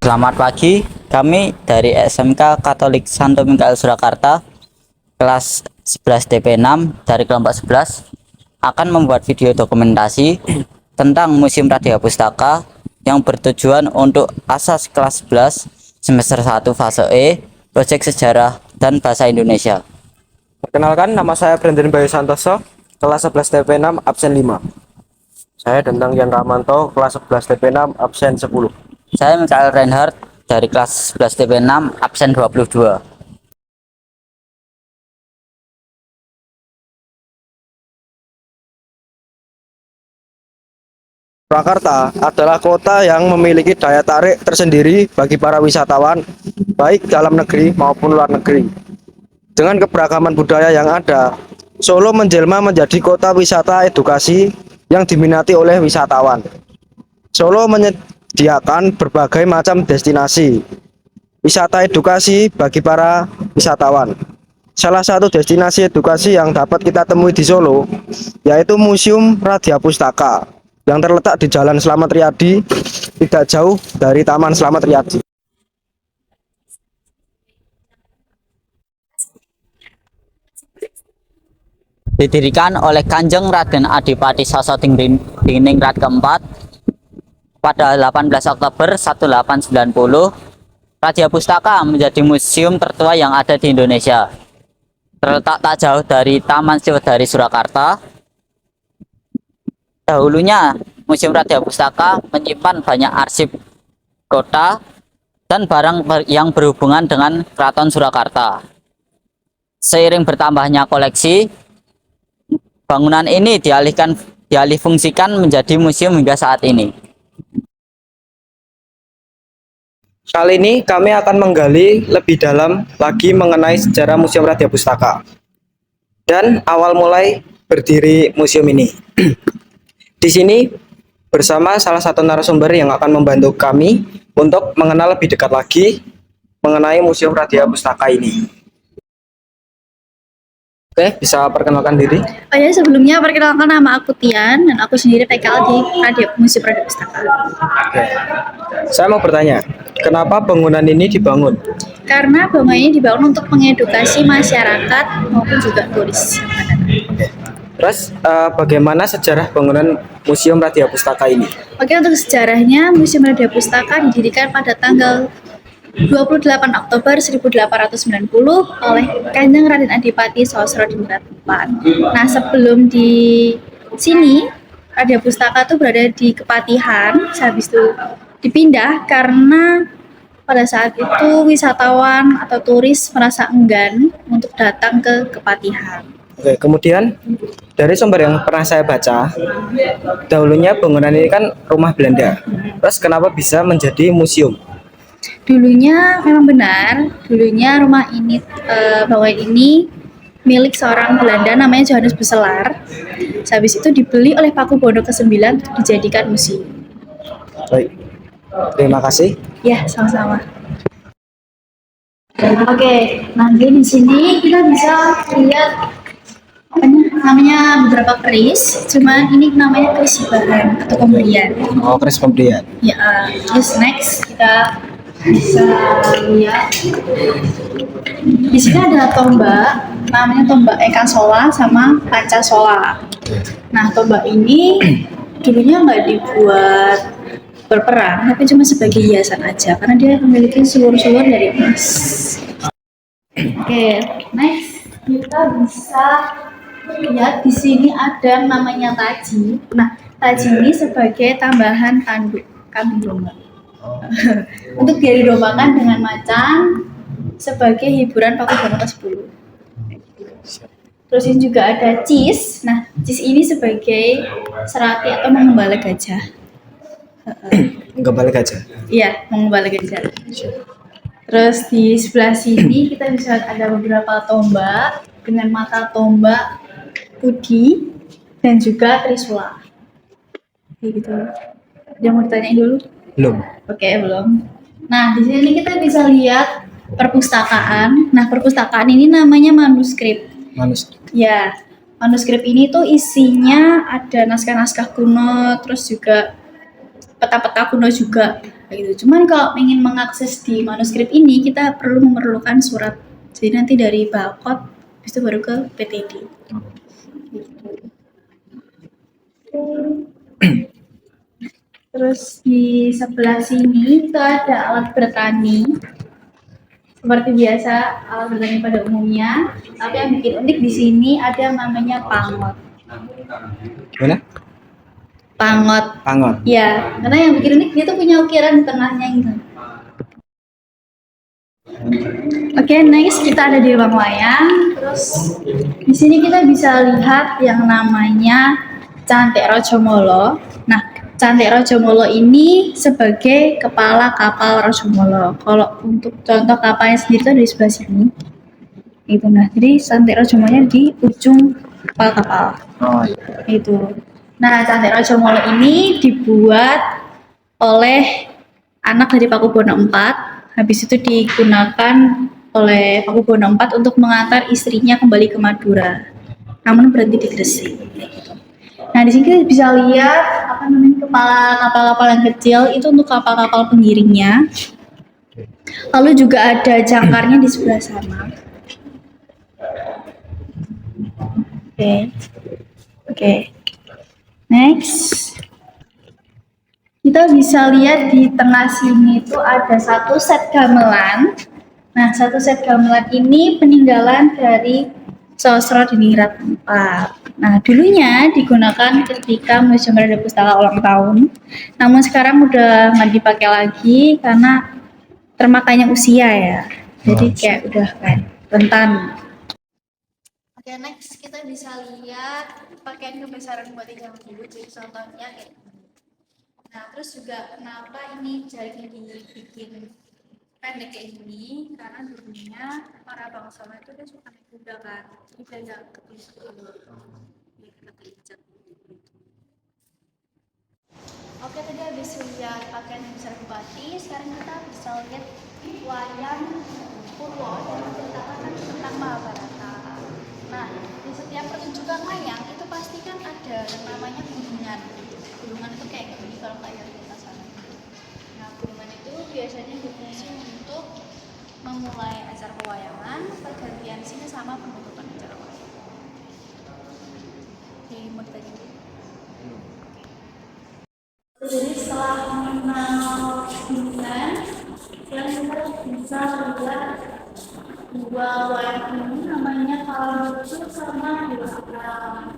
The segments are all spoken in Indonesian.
Selamat pagi, kami dari SMK Katolik Santo Mikael Surakarta, kelas 11 TP6 dari kelompok 11, akan membuat video dokumentasi tentang Museum Radia Pustaka yang bertujuan untuk asas kelas 11 semester 1 fase E, proyek sejarah dan bahasa Indonesia. Perkenalkan, nama saya Brandon Bayu Santoso, kelas 11 TP6, absen 5. Saya Dendang Yan Ramanto, kelas 11 TP6, absen 10. Saya Mikael Reinhardt dari kelas 11 TP6, absen 22. Surakarta adalah kota yang memiliki daya tarik tersendiri bagi para wisatawan, baik dalam negeri maupun luar negeri. Dengan keberagaman budaya yang ada, Solo menjelma menjadi kota wisata edukasi yang diminati oleh wisatawan. Solo menyediakan berbagai macam destinasi wisata edukasi bagi para wisatawan. Salah satu destinasi edukasi yang dapat kita temui di Solo yaitu Museum Radia Pustaka yang terletak di Jalan Slamet Riyadi, tidak jauh dari Taman Slamet Riyadi. Didirikan oleh Kanjeng Raden Adipati Sasotingringrat keempat pada 18 Oktober 1890, Radia Pustaka menjadi museum tertua yang ada di Indonesia. Terletak tak jauh dari Taman Sriwedari Surakarta. Dahulunya, Museum Radia Pustaka menyimpan banyak arsip kota dan barang yang berhubungan dengan Keraton Surakarta. Seiring bertambahnya koleksi, bangunan ini dialih fungsikan menjadi museum hingga saat ini. Kali ini kami akan menggali lebih dalam lagi mengenai sejarah Museum Radia Pustaka dan awal mulai berdiri museum ini. Di sini bersama salah satu narasumber yang akan membantu kami untuk mengenal lebih dekat lagi mengenai Museum Radia Pustaka ini. Oke, bisa perkenalkan diri? Oh ya, sebelumnya perkenalkan, nama aku Tian dan aku sendiri PKL di Museum Radia Pustaka. Oke. Saya mau bertanya, kenapa bangunan ini dibangun? Karena bangunan ini dibangun untuk mengedukasi masyarakat maupun juga turis. Oke. Terus bagaimana sejarah bangunan Museum Radia Pustaka ini? Oke, untuk sejarahnya, Museum Radia Pustaka didirikan pada tanggal 28 Oktober 1890 oleh Kanjeng Raden Adipati Sosrodingrat IV. Nah, sebelum di sini Radia Pustaka itu berada di Kepatihan, habis itu dipindah karena pada saat itu wisatawan atau turis merasa enggan untuk datang ke Kepatihan. Oke, kemudian dari sumber yang pernah saya baca, dahulunya bangunan ini kan rumah Belanda. Terus kenapa bisa menjadi museum? Dulunya memang benar, dulunya rumah ini, bangunan ini milik seorang Belanda namanya Johannes Buselar. Habis itu dibeli oleh Pakubono ke-9 untuk dijadikan museum. Baik, terima kasih. Ya, sama-sama. Oke, nanti di sini kita bisa lihat namanya beberapa keris, cuman ini namanya keris bahan atau pemberian. Oh, keris pemberian. Ya, terus next kita bisa lihat di sini ada tombak, namanya tombak Eka Sola sama Panca Sola. Nah, tombak ini dulunya nggak dibuat berperang, tapi cuma sebagai hiasan aja karena dia memiliki sulur-sulur dari emas. Oke, next kita bisa lihat di sini ada namanya taji. Nah, taji ini sebagai tambahan tanduk kambing domba. Untuk didombakan dengan macan sebagai hiburan Pakubono ke-10. Terus ini juga ada cis. Nah, cis ini sebagai serati atau mengembala gajah. Menggembala gajah. Iya, mengembala gajah. Terus di sebelah sini kita bisa lihat ada beberapa tombak dengan mata tombak putih dan juga trisula. Kayak gitu. Yang mau ditanyain dulu? Belum. Oke, belum. Nah, di sini kita bisa lihat perpustakaan. Nah, perpustakaan ini namanya manuskrip. Manuskrip. Ya, manuskrip ini tuh isinya ada naskah-naskah kuno, terus juga peta-peta kuno juga. Gitu. Cuman kalau ingin mengakses di manuskrip ini kita perlu memerlukan surat. Jadi nanti dari barcode habis itu baru ke PTD. Gitu. Terus di sebelah sini itu ada alat bertani. Seperti biasa alat bertani pada umumnya, tapi yang bikin unik di sini ada yang namanya pangot. Mana? Pangot. Pangot. Ya, karena yang bikin unik dia tuh punya ukiran di tengahnya gitu. Oke, next kita ada di ruang wayang. Terus di sini kita bisa lihat yang namanya Cantik Rajamala. Nah, Cantik Rajamala ini sebagai kepala kapal Rajamala. Kalau untuk contoh kapalnya sendiri itu ada di sebelah sini. Itu nah, jadi Cantik Rajamala di ujung kepala kapal. Oh iya. Itu. Nah, Cantik Rajamala ini dibuat oleh anak dari Pakubono IV. Habis itu digunakan oleh Pakubono IV untuk mengantar istrinya kembali ke Madura. Namun berhenti di Gresik. Nah, di sini kita bisa lihat apa namanya kepala kapal-kapal yang kecil itu untuk kapal-kapal pengiringnya. Lalu juga ada jangkarnya di sebelah sana. Oke. Oke. Next. Kita bisa lihat di tengah sini itu ada satu set gamelan. Nah, satu set gamelan ini peninggalan dari Sosrodiningrat IV. Nah, dulunya digunakan ketika Museum Rada Pustaka ulang tahun. Namun sekarang udah nggak dipakai lagi karena termakainya usia ya. Jadi kayak udah kayak rentan. Oke, next kita bisa lihat pakaian kebesaran buat yang dulu. Jadi contohnya kayak nah, terus juga kenapa ini jaringnya dibikin pendek kayak gini? Karena dulunya para bangsawan itu dia suka naik kuda kan, jadi dia nggak ketusuk nggak keinjak. Oke, tadi habis lihat pakaian yang besar bupati, sekarang kita bisa lihat wayang Purwo yang menceritakan tentang Mahabharata. Nah, di setiap pertunjukan wayang itu pasti kan ada yang namanya gunungan. Gunungan itu kayak gini kalau kayak di atas sana. Nah, gunungan itu biasanya berfungsi untuk memulai acara pewayangan, pergantian sini sama penutupan acara wayang. Oke, mau ditanya dulu. Jadi setelah mengenal gunungan, kalian bisa lihat dua wayang ini namanya kalau itu sama dilakukan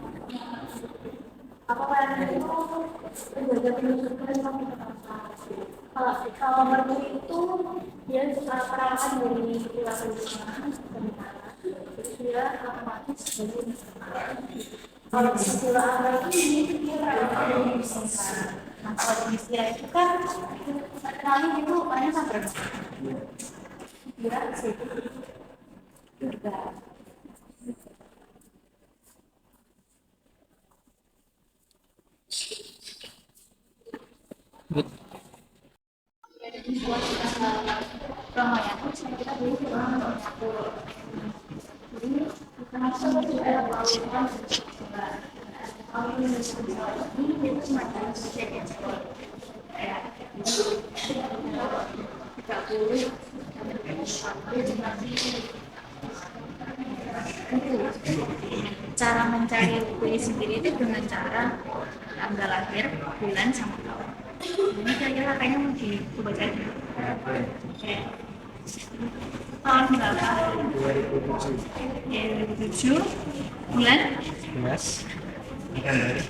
apa wayang itu penjaga penunjukan sama kalau merdu itu dia perangan dari keluarga sementara dia otomatis sebagai kalau istilah apa ini dia perangan dari sementara. Nah, kalau istilah itu kan kenali itu banyak sampai kira situ juga. Jadi buat Ramayana, kita dulu jadi kita masuk ke dalam lautan ini itu semacam sekian kayak 30 cara mencari kue sendiri itu dengan cara tanggal lahir, bulan, sama tahun. Ini kira-kira kayaknya mau dicoba cari. Tahun berapa? 2007. Bulan?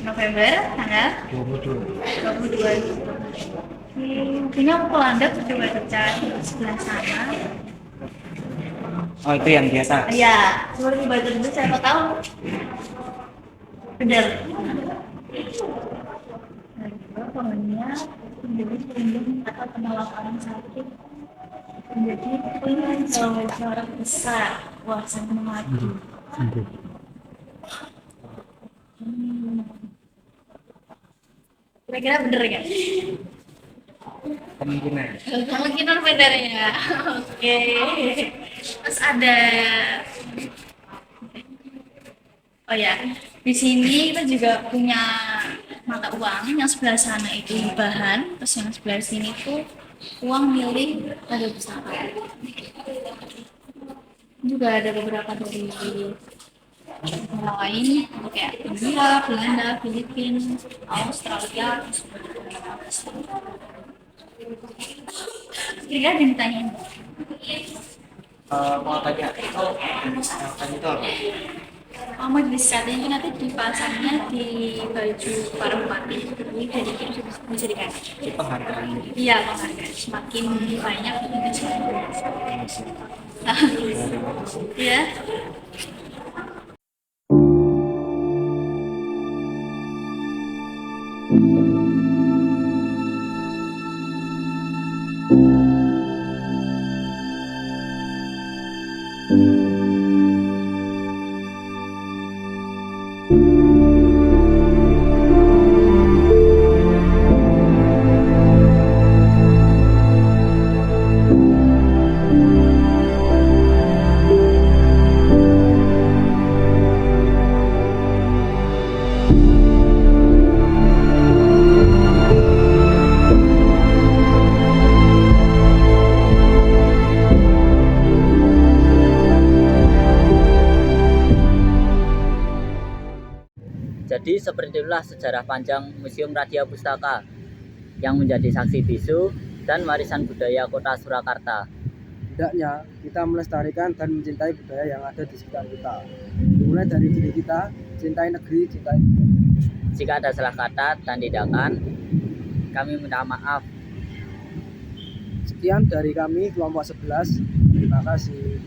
November, tanggal 22. Kayaknya aku landep coba cari sebelah sana. Oh, itu yang biasa. Iya, coba dibaca dulu siapa tahu. Benar. Pokoknya pelindung atau penolak orang sakit menjadi penjara besar. Wah, sangat mati. Kira-kira bener nggak? Kemungkinan bener ya. Oke. Terus ada oh ya, di sini kita juga punya mata uang yang sebelah sana itu bahan, terus yang sebelah sini tuh uang milik Radia Pustaka. Juga ada beberapa dari negara lain kayak India, Belanda, Filipina, Australia. Kira-kira ada yang ditanyain? Mau tanya itu apa? Majelis syarnya itu nanti dipasangnya di baju para bupati, jadi itu bisa dikasih. Itu penghargaan. Iya, penghargaan. Semakin banyak itu semakin bagus. Iya. Jadi seperti itulah sejarah panjang Museum Radia Pustaka yang menjadi saksi bisu dan warisan budaya Kota Surakarta. Hendaknya kita melestarikan dan mencintai budaya yang ada di sekitar kita. Mulai dari diri kita, cintai negeri, cintai budaya. Jika ada salah kata dan tindakan, kami minta maaf. Sekian dari kami kelompok 11. Terima kasih.